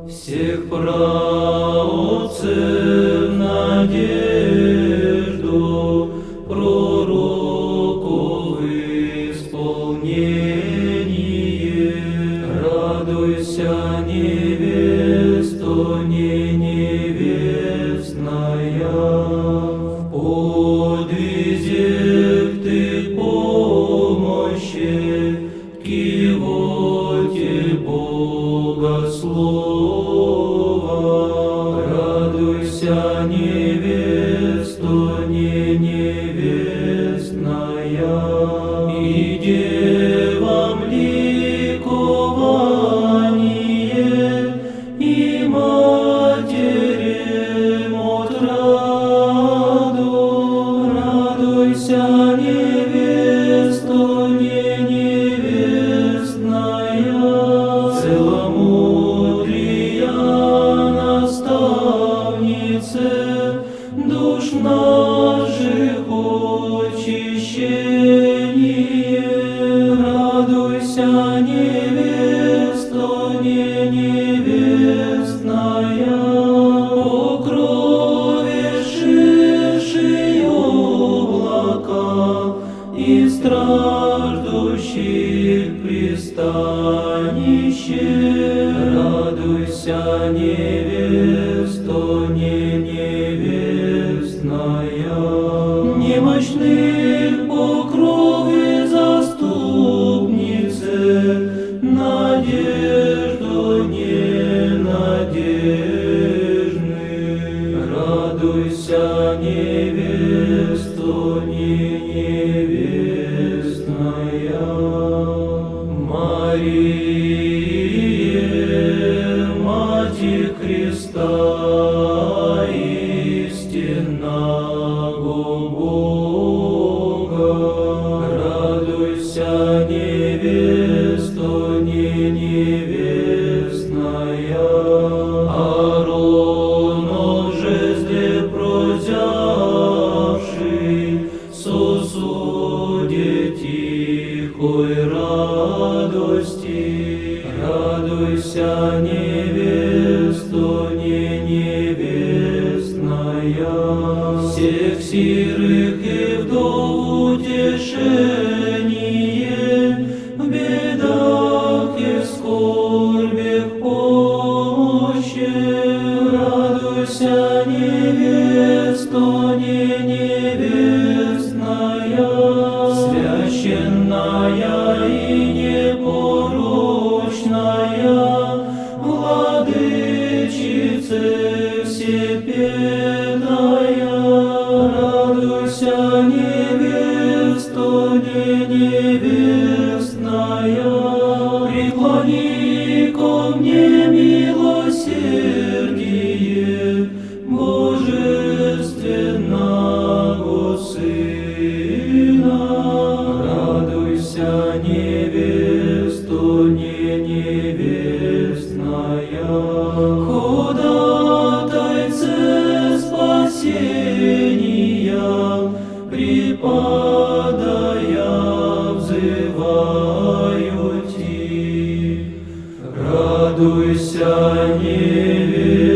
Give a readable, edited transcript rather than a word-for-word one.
Всех праотцев надежду, пророков исполнение. Радуйся, невесто, не невестная, в подвизе ты помощи, кивоте Богослова. Радуйся, невесто, не невестная, и девам ликование, и матерям отраду. Радуйся, невесто, не невестная, целомудрия наставнице, душ наших очищение. Радуйся, невесто, не невестная, покровившие облака и страждущих пристанище. Радуйся, невесто, не невестная, немощных покровы заступнице, надежду ненадежных. Радуйся, невесто, не невестная, Мария, Матерь Христа, истинного Бога. Радуйся, невесто, не невестная, Ааронов жезле прозявший, сосуде тихой радости. Радуйся, невесто, не невестная, всех сирых и вдов утешение, в бедах и скорбях помощи. Радуйся, невесто, не невестная, священная и непорочная, владычице всепетая. Радуйся, невесто, не невестная, преклони ко мне милосердие Божественного Сына. Радуйся, невесто, не невестная, ходатайце спасения, преподая взываю ти. Радуйся, невеста.